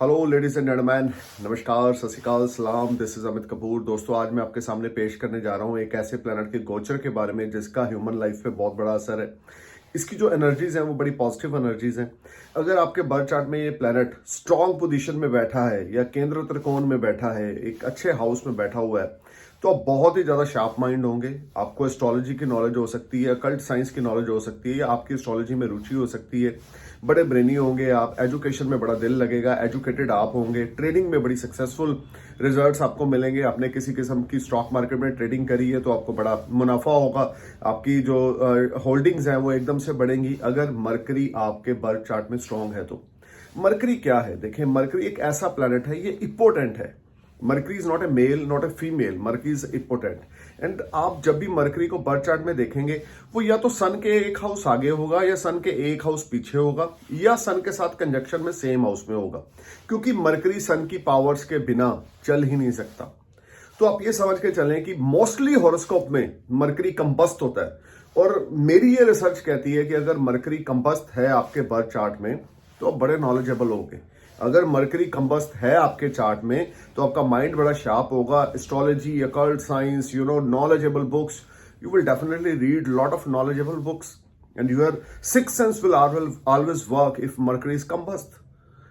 Hello ladies and gentleman, नमस्कार, सत श्री अकाल, सलाम। This is Amit Kapoor. दोस्तों, आज मैं आपके सामने पेश करने जा रहा हूँ एक ऐसे प्लैनेट के गोचर के बारे में जिसका ह्यूमन लाइफ पे बहुत बड़ा असर है। इसकी जो एनर्जीज हैं वो बड़ी पॉजिटिव एनर्जीज हैं। अगर आपके बर्थ चार्ट में ये प्लैनेट स्ट्रॉन्ग पोजीशन में बैठा है या केंद्र त्रिकोण में बैठा है, एक अच्छे हाउस में बैठा हुआ है, तो आप बहुत ही ज्यादा शार्प माइंड होंगे। आपको एस्ट्रोलॉजी की नॉलेज हो सकती है, अकल्ट साइंस की नॉलेज हो सकती है, या आपकी एस्ट्रोलॉजी में रुचि हो सकती है। बड़े ब्रेनी होंगे आप, एजुकेशन में बड़ा दिल लगेगा, एजुकेटेड आप होंगे, ट्रेडिंग में बड़ी सक्सेसफुल रिजल्ट्स आपको मिलेंगे। आपने किसी किस्म की स्टॉक मार्केट में ट्रेडिंग करी है तो आपको बड़ा मुनाफा होगा। आपकी जो होल्डिंग्स हैं वो एकदम से बढ़ेंगी अगर मरकरी आपके बर्थ चार्ट में स्ट्रांग है। तो मरकरी क्या है? देखिए, मरकरी एक ऐसा प्लैनेट है, ये इंपोर्टेंट है। Mercury is not a male, not a female, mercury is important. And आप जब भी मरकरी को बर्थ चार्ट में देखेंगे, वो या तो सन के एक हाउस आगे होगा, या सन के एक हाउस पीछे होगा, या सन के साथ कंजक्शन में सेम हाउस में होगा, क्योंकि मरकरी सन की पावर्स के बिना चल ही नहीं सकता। तो आप ये समझ के चलें कि मोस्टली हॉरोस्कोप में मरकरी कंबस्ट होता है। और मेरी ये रिसर्च कहती है कि अगर मरकरी कंबस्ट है आपके बर्थ चार्ट में तो आप बड़े नॉलेजेबल होंगे। अगर मरकरी कंबस्ट है आपके चार्ट में तो आपका माइंड बड़ा शार्प होगा। Astrology, occult science, knowledgeable books, you will definitely read lot of knowledgeable books and your six sense will always work if mercury is combust.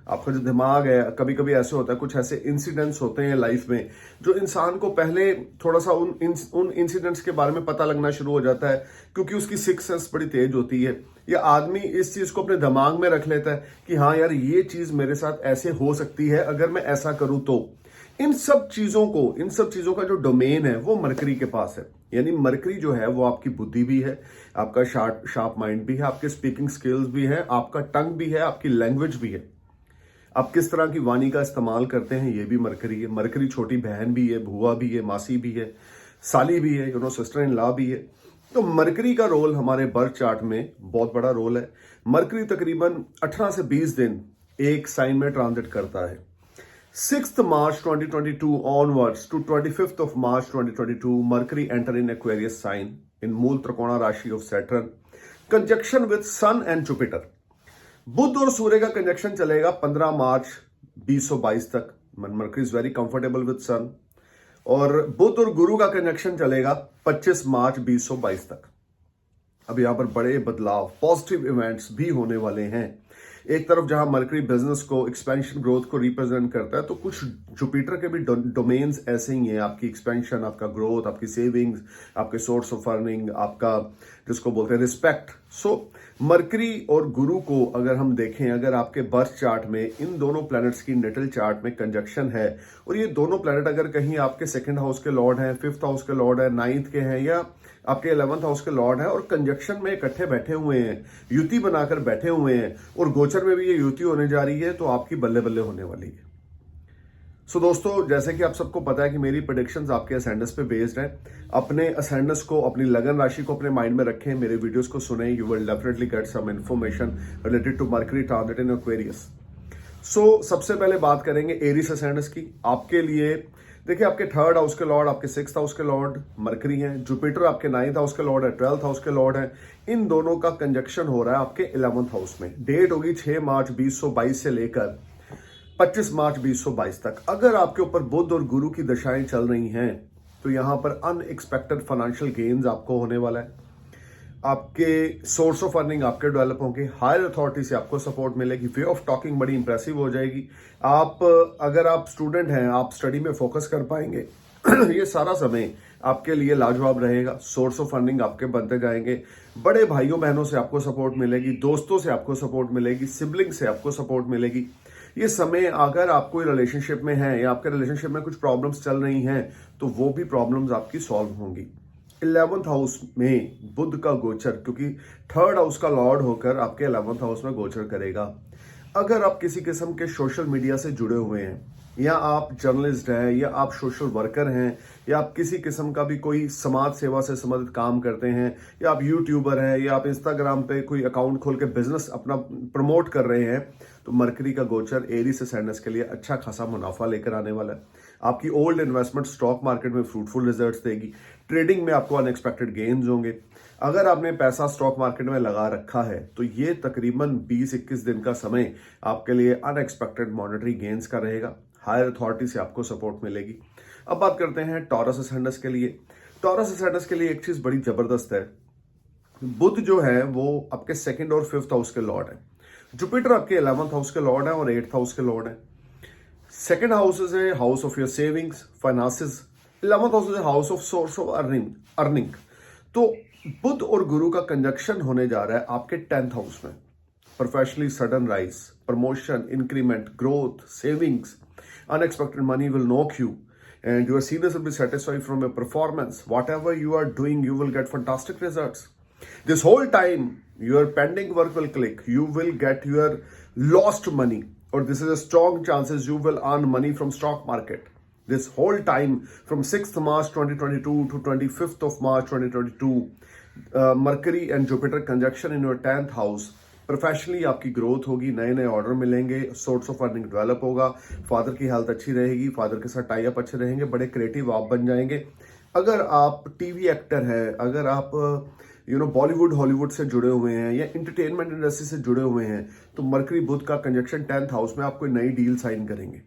आपका जो दिमाग है, कभी कभी ऐसे होता है, कुछ ऐसे इंसिडेंट्स होते हैं लाइफ में जो इंसान को पहले थोड़ा सा उन इंसिडेंट्स के बारे में पता लगना शुरू हो जाता है, क्योंकि उसकी सिक्स सेंस बड़ी तेज होती है, या आदमी इस चीज को अपने दिमाग में रख लेता है कि हाँ यार, ये चीज मेरे साथ ऐसे हो सकती है, अगर मैं ऐसा करूं तो। इन सब चीजों का जो डोमेन है वो मरकरी के पास है। यानी मरकरी जो है वो आपकी बुद्धि भी है, आपका शार्प माइंड भी है, आपके स्पीकिंग स्किल्स भी है, आपका टंग भी है, आपकी लैंग्वेज भी है। आप किस तरह की वाणी का इस्तेमाल करते हैं ये भी मरकरी है। मरकरी छोटी बहन भी है, भुआ भी है, मासी भी है, साली भी है, सिस्टर इन लॉ भी है। तो मरकरी का रोल हमारे बर्थ चार्ट में बहुत बड़ा रोल है। मरकरी तकरीबन 18 से 20 दिन एक साइन में ट्रांजिट करता है। 6 March 2022 onwards to 25 March 2022 Mercury enter in Aquarius sign in मूल त्रिकोणा राशि of Saturn, conjunction with sun and Jupiter. बुध और सूर्य का कंजक्शन चलेगा 15 मार्च 2022 तक। Mercury is very comfortable with sun. और बुध और गुरु का कंजक्शन चलेगा 25 मार्च 2022 तक। अब यहां पर बड़े बदलाव, पॉजिटिव इवेंट्स भी होने वाले हैं। एक तरफ जहां मरकरी बिजनेस को, एक्सपेंशन, ग्रोथ को रिप्रेजेंट करता है, तो कुछ जुपिटर के भी डोमेन्स ऐसे ही हैं। आपकी एक्सपेंशन, आपका ग्रोथ, आपकी सेविंग्स, आपके सोर्स ऑफ अर्निंग, आपका जिसको बोलते हैं रिस्पेक्ट। सो मरकरी और गुरु को अगर हम देखें, अगर आपके बर्थ चार्ट में इन दोनों प्लैनेट्स की नेटल चार्ट में कंजक्शन है, और ये दोनों प्लैनेट अगर कहीं आपके सेकंड हाउस के लॉर्ड हैं, फिफ्थ हाउस के लॉर्ड है, नाइन्थ के हैं, या आपके 11th हाउस के लॉर्ड हैं, और कंजक्शन में इकट्ठे बैठे हुए हैं, युति बनाकर बैठे हुए हैं, और गोचर में भी ये युति होने जा रही है, तो आपकी बल्ले बल्ले होने वाली है। सो दोस्तों, जैसे कि आप सबको पता है कि मेरी प्रेडिक्शंस आपके असेंडेंस पे बेस्ड हैं। अपने असेंडेंस को, अपनी लगन राशि को अपने माइंड में रखें, मेरे वीडियोस को सुने। You will definitely get some information related to Mercury transit in Aquarius. So सबसे पहले बात करेंगे एरिस असेंडेंस की। आपके लिए देखिए, आपके 3rd हाउस के लॉर्ड, आपके 6th हाउस के लॉर्ड मरकरी हैं। जुपिटर आपके 9th हाउस के लॉर्ड है, 12th हाउस के लॉर्ड है। इन दोनों का कंजक्शन हो रहा है आपके 11th हाउस में। डेट होगी 6 मार्च 2022 से लेकर 25 मार्च 2022 तक। अगर आपके ऊपर बुध और गुरु की दशाएं चल रही हैं तो यहां पर अनएक्सपेक्टेड फाइनेंशियल गेन्स आपको होने वाला है। आपके सोर्स ऑफ अर्निंग आपके डेवलप होंगे। हायर अथॉरिटी से आपको सपोर्ट मिलेगी। वे ऑफ टॉकिंग बड़ी इंप्रेसिव हो जाएगी। अगर आप स्टूडेंट हैं, आप स्टडी में फोकस कर पाएंगे। ये सारा समय आपके लिए लाजवाब रहेगा। सोर्स ऑफ अर्निंग आपके बनते जाएंगे। बड़े भाइयों बहनों से आपको सपोर्ट मिलेगी, दोस्तों से आपको सपोर्ट मिलेगी, सिबलिंग से आपको सपोर्ट मिलेगी। ये समय, अगर आप कोई रिलेशनशिप में है या आपके रिलेशनशिप में कुछ प्रॉब्लम्स चल रही हैं, तो वो भी प्रॉब्लम्स आपकी सॉल्व होंगी। 11th हाउस में बुध का गोचर, क्योंकि 3rd हाउस का लॉर्ड होकर आपके 11th हाउस में गोचर करेगा। अगर आप किसी किस्म के सोशल मीडिया से जुड़े हुए हैं, या आप जर्नलिस्ट हैं, या आप सोशल वर्कर हैं, या आप किसी किस्म का भी कोई समाज सेवा से संबंधित काम करते हैं, या आप यूट्यूबर हैं, या आप इंस्टाग्राम पे कोई अकाउंट खोल के बिजनेस अपना प्रमोट कर रहे हैं, तो मरकरी का गोचर एरिस असेंडेंस के लिए अच्छा खासा मुनाफा लेकर आने वाला है। आपकी ओल्ड इन्वेस्टमेंट स्टॉक मार्केट में फ्रूटफुल रिजल्ट्स देगी। ट्रेडिंग में आपको अनएक्सपेक्टेड गेन्स होंगे। अगर आपने पैसा स्टॉक मार्केट में लगा रखा है तो ये तकरीबन 20-21 दिन का समय आपके लिए अनएक्सपेक्टेड मॉनेटरी गेन्स का रहेगा। हायर अथॉरिटी से आपको सपोर्ट मिलेगी। अब बात करते हैं टॉरस असेंडेंस के लिए। टॉरस असेंडेंस के लिए एक चीज बड़ी जबरदस्त है। बुध जो है वो आपके 2nd और 5th हाउस के लॉर्ड है। जुपिटर आपके 11th हाउस के लॉर्ड है और 8th हाउस के लॉर्ड है। 2nd house is a house of your savings, finances. 11th house is a house of source of earning. तो बुध और गुरु का कंजक्शन होने जा रहा है आपके 10th हाउस में। Professionally sudden rise, promotion, increment, growth, savings, unexpected money will knock you and your seniors will be satisfied from your performance. Whatever you are doing, you will get fantastic results. This whole time your pending work will click. You will get your lost money, or this is a strong chances you will earn money from stock market. This whole time from 6th March 2022 to 25th of March 2022, Mercury and Jupiter conjunction in your 10th house. Professionally आपकी growth होगी, नए नए order मिलेंगे, source of earning develop होगा, father की health अच्छी रहेगी, father के साथ टाई अप अच्छे रहेंगे, बड़े क्रिएटिव आप बन जाएंगे। अगर आप टीवी एक्टर हैं, अगर आप बॉलीवुड हॉलीवुड से जुड़े हुए हैं या इंटरटेनमेंट इंडस्ट्री से जुड़े हुए हैं, तो मरकरी बुध का कंजक्शन 10th हाउस में आप कोई नई डील साइन करेंगे।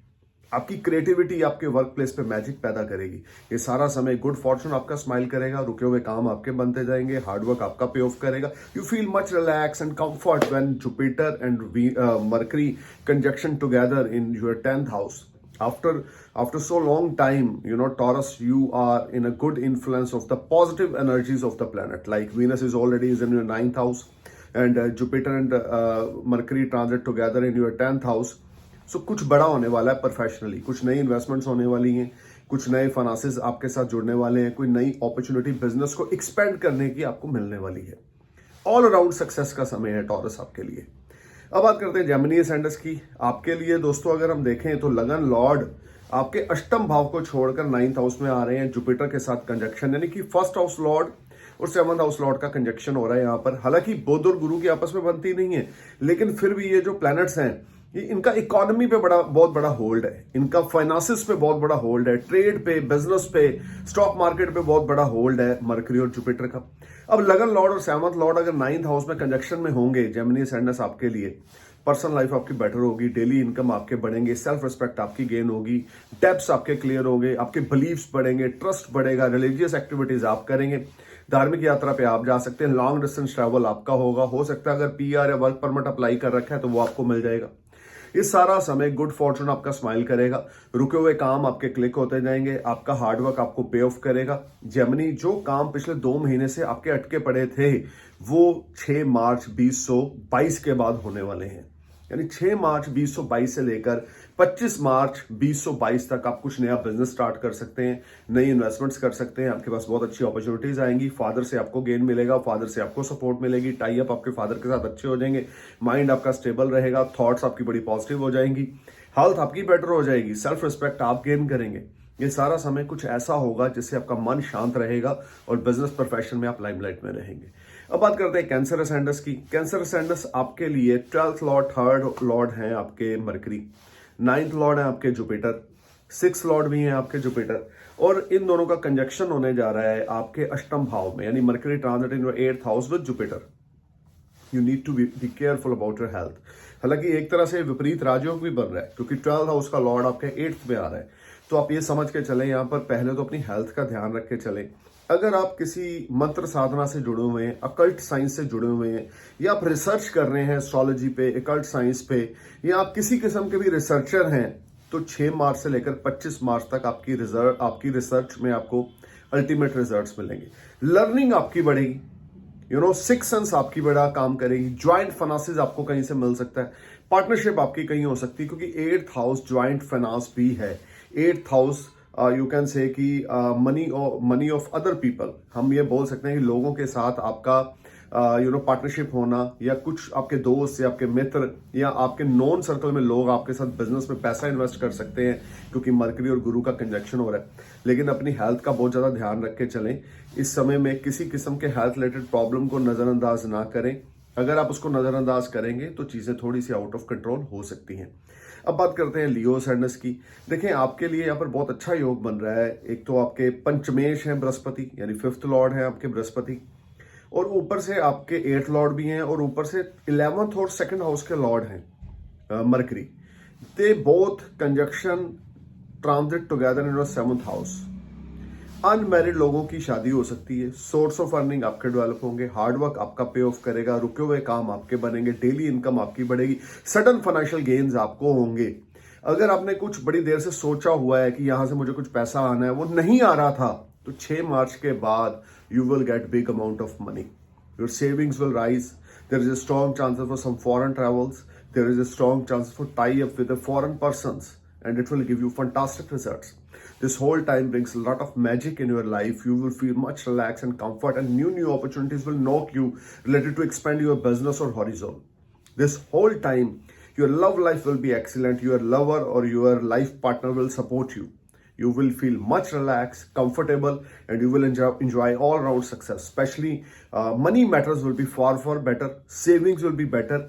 आपकी क्रिएटिविटी आपके वर्क प्लेस पे मैजिक पैदा करेगी। ये सारा समय गुड फॉर्चून आपका स्माइल करेगा, रुके हुए काम आपके बनते जाएंगे, हार्डवर्क आपका पे ऑफ करेगा। You feel much relax and comfort when Jupiter and mercury conjunction together in your 10th house. After so long time, Taurus, you are in a good influence of the positive energies of the planet. Like Venus is already in your 9th house, and Jupiter and Mercury transit together in your 10th house. सो कुछ बड़ा होने वाला है professionally, कुछ नई investments होने वाली हैं, कुछ नए फाइनेंसेस आपके साथ जुड़ने वाले हैं, कोई नई अपॉर्चुनिटी बिजनेस को एक्सपेंड करने की आपको मिलने वाली है। ऑल अराउंड सक्सेस का समय है टॉरस आपके लिए। अब बात करते हैं जेमिनी असेंडेंस की। आपके लिए दोस्तों अगर हम देखें तो लगन लॉर्ड आपके अष्टम भाव को छोड़कर 9th हाउस में आ रहे हैं जुपिटर के साथ कंजक्शन, यानी कि 1st हाउस लॉर्ड और 7th हाउस लॉर्ड का कंजक्शन हो रहा है यहाँ पर। हालांकि बुध और गुरु की आपस में बनती नहीं है, लेकिन फिर भी ये जो प्लैनेट्स हैं ये इनका इकोनॉमी पे बहुत बड़ा होल्ड है, इनका फाइनेंसिस पे बहुत बड़ा होल्ड है, ट्रेड पे, बिजनेस पे, स्टॉक मार्केट पे बहुत बड़ा होल्ड है मरकरी और जुपिटर का। अब लगन लॉर्ड और 7th लॉर्ड अगर 9th हाउस में कंजक्शन में होंगे जेमिनी असेंडेंस आपके लिए, पर्सनल लाइफ आपकी बेटर होगी, डेली इनकम आपके बढ़ेंगे, सेल्फ रिस्पेक्ट आपकी गेन होगी, डेब्ट्स आपके क्लियर होंगे, आपके बिलीव्स बढ़ेंगे, ट्रस्ट बढ़ेगा, रिलीजियस एक्टिविटीज आप करेंगे, धार्मिक यात्रा पे आप जा सकते हैं, लॉन्ग डिस्टेंस ट्रैवल आपका होगा। हो सकता है अगर PR या वर्क परमिट अप्लाई कर रखा है तो वो आपको मिल जाएगा। इस सारा समय गुड फॉर्चून आपका स्माइल करेगा, रुके हुए काम आपके क्लिक होते जाएंगे, आपका हार्डवर्क आपको पे ऑफ करेगा। जेमिनी, जो काम पिछले 2 महीने से आपके अटके पड़े थे वो 6 मार्च 2022 के बाद होने वाले हैं। यानी 6 मार्च 2022 से लेकर 25 मार्च 2022 तक आप कुछ नया बिजनेस स्टार्ट कर सकते हैं, नई इन्वेस्टमेंट्स कर सकते हैं, आपके पास बहुत अच्छी अपॉर्चुनिटीज आएंगी, फादर से आपको गेन मिलेगा, फादर से आपको सपोर्ट मिलेगी, टाई अप आपके फादर के साथ अच्छे हो जाएंगे, माइंड आपका स्टेबल रहेगा, थॉट्स आपकी बड़ी पॉजिटिव हो जाएंगी, हेल्थ आपकी बेटर हो जाएगी, सेल्फ रिस्पेक्ट आप गेन करेंगे। ये सारा समय कुछ ऐसा होगा जिससे आपका मन शांत रहेगा और बिजनेस प्रोफेशन में आप लाइमलाइट में रहेंगे। अब बात करते हैं कैंसर असेंडेंस की। कैंसर असेंडेंस आपके लिए 12th लॉर्ड, 3rd लॉर्ड हैं आपके मरकरी, 9th लॉर्ड है आपके जुपिटर, 6th लॉर्ड भी हैं आपके जुपिटर, और इन दोनों का कंजक्शन होने जा रहा है आपके अष्टम भाव में, यानी mercury transit in your 8th house with Jupiter. You need to be careful about your health. हालांकि एक तरह से विपरीत राजयोग भी बन रहा है क्योंकि 12th हाउस का लॉर्ड आपके 8th में आ रहा है, तो आप ये समझ के चलें यहाँ पर पहले तो अपनी हेल्थ का ध्यान रख के चलें। अगर आप किसी मंत्र साधना से जुड़े हुए हैं, अकल्ट साइंस से जुड़े हुए हैं, या आप रिसर्च कर रहे हैं एस्ट्रोलॉजी पे, अकल्ट साइंस पे, या आप किसी किस्म के भी रिसर्चर हैं, तो 6 मार्च से लेकर 25 मार्च तक आपकी रिसर्च में आपको अल्टीमेट रिजल्ट्स मिलेंगे। लर्निंग आपकी बढ़ेगी, सिक्स सेंस आपकी बड़ा काम करेगी, ज्वाइंट फाइनेंसेस आपको कहीं से मिल सकता है, पार्टनरशिप आपकी कहीं हो सकती है क्योंकि 8th हाउस ज्वाइंट फाइनेंस भी है। 8th house you can say कि मनी ऑफ अदर पीपल, हम ये बोल सकते हैं कि लोगों के साथ आपका पार्टनरशिप होना, या कुछ आपके दोस्त या आपके मित्र या आपके नॉन सर्कल में लोग आपके साथ बिजनेस में पैसा इन्वेस्ट कर सकते हैं क्योंकि मरकरी और गुरु का कंजक्शन हो रहा है। लेकिन अपनी हेल्थ का बहुत ज्यादा ध्यान रख के चलें। इस समय में किसी किस्म के हेल्थ रिलेटेड प्रॉब्लम को नजरअंदाज ना करें। अगर आप उसको नजरअंदाज करेंगे तो चीजें थोड़ी सी आउट ऑफ कंट्रोल हो सकती हैं। अब बात करते हैं लियो असेंडेंस की। देखें, आपके लिए यहाँ पर बहुत अच्छा योग बन रहा है। एक तो आपके पंचमेश हैं बृहस्पति, यानी 5th लॉर्ड है आपके बृहस्पति, और ऊपर से आपके 8th लॉर्ड भी हैं और ऊपर से 11th और 2nd हाउस के लॉर्ड हैं mercury. They both conjunction transit together in your 7th house. Unmarried लोगों की शादी हो सकती है, सोर्स ऑफ अर्निंग आपके डेवलप होंगे, हार्डवर्क आपका पे ऑफ करेगा, रुके हुए काम आपके बनेंगे, डेली इनकम आपकी बढ़ेगी, सडन फाइनेंशियल गेन्स आपको होंगे। अगर आपने कुछ बड़ी देर से सोचा हुआ है कि यहां से मुझे कुछ पैसा आना है, वो नहीं आ रहा था, तो 6 मार्च के बाद you will get big amount of money, your savings will rise, there is a strong chances for some foreign travels, there is a strong chances for tie up with foreign persons and it will give you fantastic results. This whole time brings a lot of magic in your life. You will feel much relaxed and comfort, and new opportunities will knock you related to expand your business or horizon. This whole time your love life will be excellent. Your lover or your life partner will support you. You will feel much relaxed, comfortable, and you will enjoy all round success. Especially money matters will be far better, savings will be better,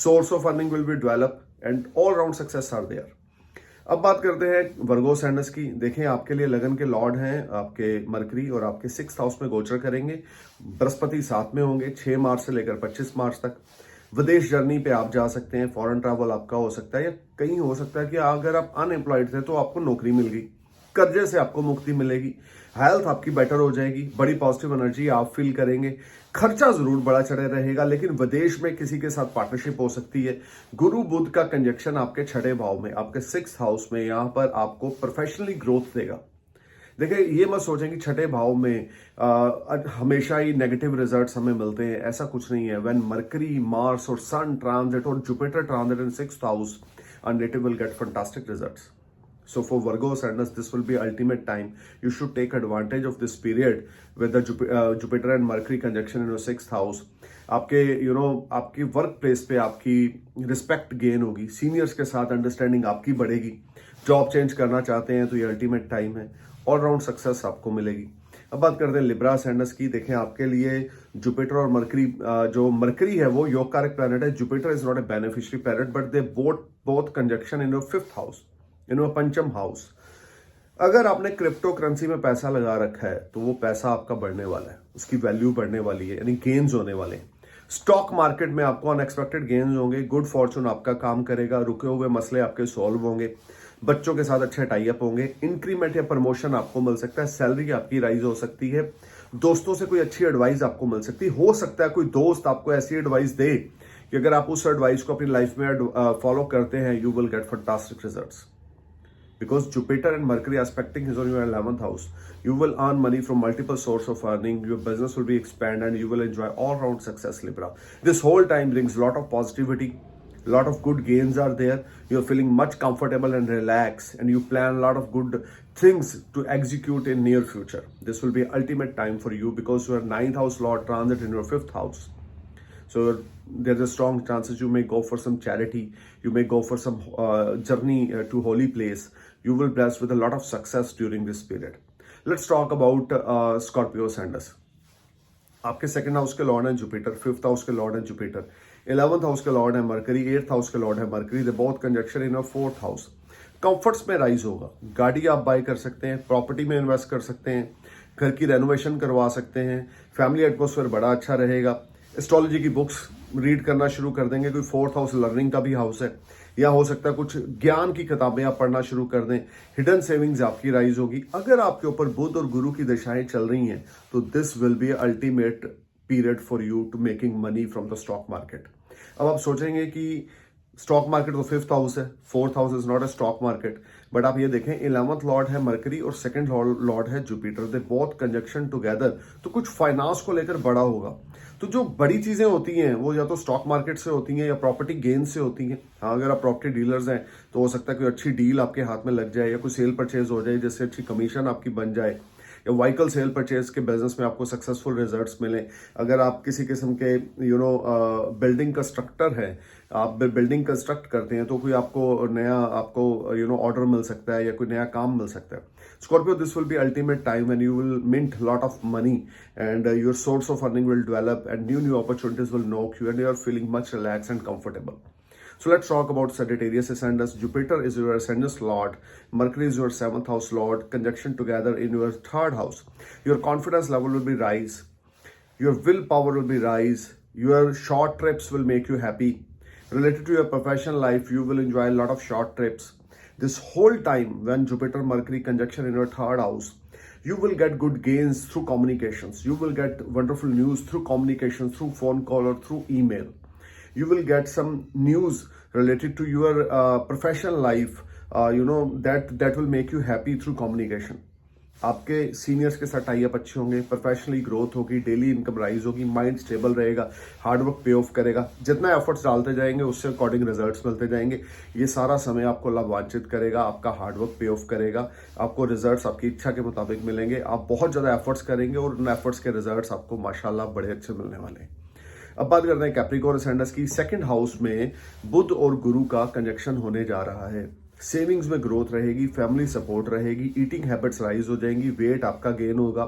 source of earning will be developed, and all round success are there. अब बात करते हैं वर्गो सैंडस की। देखें, आपके लिए लगन के लॉर्ड हैं आपके मरकरी और आपके 6th हाउस में गोचर करेंगे। बृहस्पति साथ में होंगे 6 मार्च से लेकर 25 मार्च तक। विदेश जर्नी पे आप जा सकते हैं, फॉरेन ट्रैवल आपका हो सकता है, या कहीं हो सकता है कि अगर आप अनएम्प्लॉयड थे तो आपको नौकरी मिल गई, कर्जे से आपको मुक्ति मिलेगी, हेल्थ आपकी बेटर हो जाएगी, बड़ी पॉजिटिव एनर्जी आप फील करेंगे। खर्चा जरूर बड़ा चढ़े रहेगा, लेकिन विदेश में किसी के साथ पार्टनरशिप हो सकती है। गुरु बुध का कंजक्शन आपके 6ठे भाव में, आपके 6th हाउस में, यहां पर आपको प्रोफेशनली ग्रोथ देगा। देखिए, ये मत सोचें कि 6ठे भाव में हमेशा ही नेगेटिव रिजल्ट्स हमें मिलते हैं, ऐसा कुछ नहीं है। व्हेन मरकरी, मार्स और सन ट्रांजिट और Jupiter transit in 6th house, our native will get fantastic results. So for Virgo ascendants, this will be ultimate time. You should take advantage of this period with the Jupiter and Mercury conjunction in your 6th house. आपके आपकी work place पे आपकी respect gain होगी, seniors के साथ understanding आपकी बढ़ेगी। Job change करना चाहते हैं तो ये अल्टीमेट टाइम है, ऑल राउंड सक्सेस आपको मिलेगी। अब बात करते हैं लिब्रा असcendants की। देखें, आपके लिए जुपिटर और मरकरी, जो मरकरी है वो योग कारक प्लैनेट है। Jupiter is not A beneficiary planet, but they both conjunction in your 5th house, in your पंचम हाउस। अगर आपने क्रिप्टो करेंसी में पैसा लगा रखा है तो वो पैसा आपका बढ़ने वाला है, उसकी वैल्यू बढ़ने वाली है, यानी गेन्स होने वाले हैं। स्टॉक मार्केट में आपको अनएक्सपेक्टेड गेन्स होंगे, गुड फॉर्चून आपका काम करेगा, रुके हुए मसले आपके सॉल्व होंगे, बच्चों के साथ अच्छे टाई अप होंगे, इंक्रीमेंट या प्रमोशन आपको मिल सकता है, सैलरी आपकी राइज हो सकती है, दोस्तों से कोई अच्छी एडवाइस आपको मिल सकती है। हो सकता है कोई दोस्त आपको ऐसी एडवाइस दे कि अगर आप उस एडवाइस को अपनी लाइफ में फॉलो करते हैं, you will gate fantastic results. Because Jupiter and Mercury aspecting is on your 11th house, you will earn money from multiple source of earning. Your business will be expanded, and you will enjoy all-round success, Libra. This whole time brings a lot of positivity, a lot of good gains are there. You're feeling much comfortable and relaxed, and you plan a lot of good things to execute in near future. This will be ultimate time for you because your 9th house Lord transit in your 5th house. So there's a strong chances you may go for some charity, you may go for some journey to holy place. You will blessed with a lot of success during this period. Let's talk about Scorpio ascendants. आपके 2nd house के Lord हैं Jupiter, 5th house के Lord हैं Jupiter, 11th house के Lord है mercury, 8th house के Lord है mercury. They both conjunction in 4th house. Comforts में राइज होगा, गाड़ी आप बाय कर सकते हैं, प्रॉपर्टी में इन्वेस्ट कर सकते हैं, घर की रेनोवेशन करवा सकते हैं, फैमिली एटमोसफेयर बड़ा अच्छा रहेगा। एस्ट्रोलॉजी की बुक्स रीड करना शुरू कर देंगे, कोई 4th हाउस लर्निंग का भी हाउस है, या हो सकता है कुछ ज्ञान की किताबें आप पढ़ना शुरू कर दें। हिडन सेविंग्स आपकी राइज होगी। अगर आपके ऊपर बुध और गुरु की दिशाएं चल रही हैं तो this will be ultimate period for you to making money from the stock market. अब आप सोचेंगे कि स्टॉक मार्केट तो 5th हाउस है, 4th house is not a stock market, but आप ये देखें 11th लॉर्ड है मरकरी और 2nd लॉर्ड है Jupiter. They both conjunction together, तो कुछ फाइनेंस को लेकर बड़ा होगा। तो जो बड़ी चीजें होती हैं वो या तो स्टॉक मार्केट से होती हैं या प्रॉपर्टी गेन से होती हैं। हाँ, अगर आप प्रॉपर्टी डीलर्स हैं तो हो सकता है कोई अच्छी डील आपके हाथ में लग जाए, या कोई सेल परचेज हो जाए जिससे अच्छी कमीशन आपकी बन जाए, या व्हीकल सेल परचेज के बिजनेस में आपको सक्सेसफुल रिजल्ट्स मिले। अगर आप किसी किस्म के बिल्डिंग कंस्ट्रक्टर हैं, आप बिल्डिंग कंस्ट्रक्ट करते हैं, तो कोई आपको नया ऑर्डर मिल सकता है या कोई नया काम मिल सकता है। Scorpio, this will be ultimate time when you will mint a lot of money, and your source of earning will develop, and new opportunities will knock you, and you are feeling much relaxed and comfortable. So let's talk about Sagittarius ascendants. Jupiter is your ascendant lord, Mercury is your 7th house lord, conjunction together in your 3rd house. Your confidence level will be rise. Your willpower will be rise. Your short trips will make you happy. Related to your professional life, you will enjoy a lot of short trips. This whole time when Jupiter Mercury conjunction in your third house, you will get good gains through communications. You will get wonderful news through communications, through phone call or through email. You will get some news related to your professional life, that will make you happy through communication. आपके seniors के साथ tie up अच्छे होंगे, professionally growth होगी, daily income rise होगी, mind stable रहेगा, hard work पे of करेगा। जितना एफर्ट्स डालते जाएंगे उससे अकॉर्डिंग रिजल्ट्स मिलते जाएंगे। ये सारा समय आपको लाभान्वित करेगा, आपका हार्डवर्क पे ऑफ करेगा, आपको रिजल्ट्स आपकी इच्छा के मुताबिक मिलेंगे। आप बहुत ज़्यादा एफर्ट्स करेंगे और उन एफर्ट्स के रिजल्ट्स आपको माशाल्लाह बड़े अच्छे मिलने वाले हैं। अब बात करते हैं कैप्रिकॉर्न असेंडेंस की। सेकंड हाउस में बुध और गुरु का कंजक्शन होने जा रहा है। सेविंग्स में ग्रोथ रहेगी, फैमिली सपोर्ट रहेगी, ईटिंग हैबिट्स राइज हो जाएंगी, वेट आपका गेन होगा।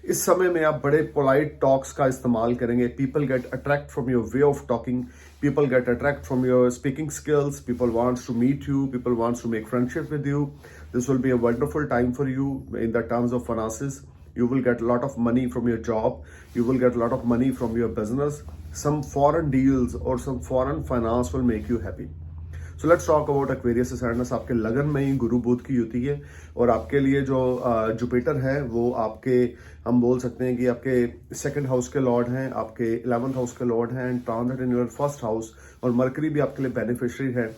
इस समय में आप बड़े पोलाइट टॉक्स का इस्तेमाल करेंगे। People get attract from your way of talking, people get attract from your speaking skills, people wants to meet you, people wants to make friendship with you. This will be a wonderful time for you in the terms of finances. You will get a lot of money from your job. You will get a lot of money from your business. Some foreign deals or some foreign finance will make you happy. So let's talk about Aquarius ascendant. आपके लगन में ही गुरु बुध की युति है और आपके लिए जो जुपिटर है वो आपके, हम बोल सकते हैं कि आपके सेकंड हाउस के लॉर्ड हैं, आपके 11th हाउस के लॉर्ड हैं, and transit in your first house, और मरकरी भी आपके लिए बेनिफिशियरी है।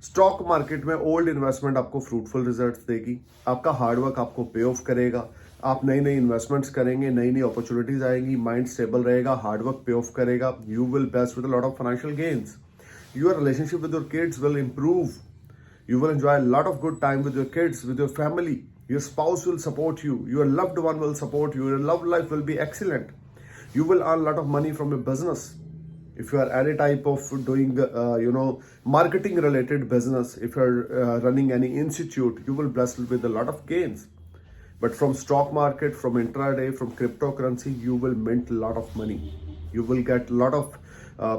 स्टॉक मार्केट में ओल्ड इन्वेस्टमेंट आपको फ्रूटफुल रिजल्ट्स देगी, आपका हार्डवर्क आपको पे ऑफ करेगा, आप नई नई इन्वेस्टमेंट्स करेंगे, नई नई अपॉर्चुनिटीज आएंगी, माइंड स्टेबल रहेगा, हार्डवर्क पे ऑफ करेगा, you will best with a lot of financial gains, your relationship with your kids will improve, you will enjoy a lot of good time with your kids, with your family, your spouse will support you, your loved one will support you, your love life will be excellent, you will earn a lot of money from your business. If you are any type of doing marketing related business, if you are running any institute, you will bless with a lot of gains. But from stock market, from intraday, from cryptocurrency, you will mint a lot of money, you will get a lot of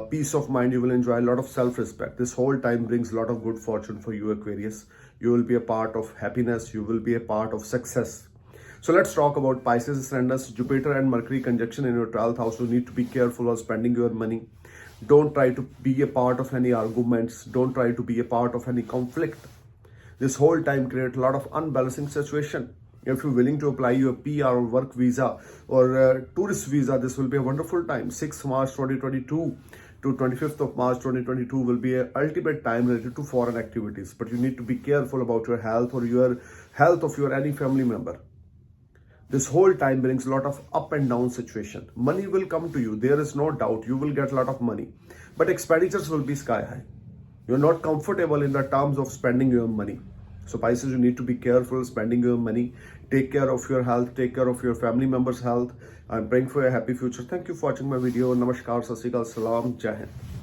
peace of mind, you will enjoy a lot of self-respect. This whole time brings a lot of good fortune for you, Aquarius. You will be a part of happiness, you will be a part of success. So let's talk about Pisces ascendant. Jupiter and Mercury conjunction in your 12th house. You need to be careful of spending your money. Don't try to be a part of any arguments, don't try to be a part of any conflict. This whole time create a lot of unbalancing situation. If you're willing to apply your PR or work visa or tourist visa, this will be a wonderful time. 6th March 2022 to 25th of March 2022 will be an ultimate time related to foreign activities. But you need to be careful about your health or your health of your any family member. This whole time brings a lot of up and down situation. Money will come to you. There is no doubt. You will get a lot of money. But expenditures will be sky high. You're not comfortable in the terms of spending your money. So Pisces, you need to be careful spending your money. Take care of your health. Take care of your family members' health. I'm praying for a happy future. Thank you for watching my video. Namaskar, Sat Sri Akal, Salam, Jai Hind.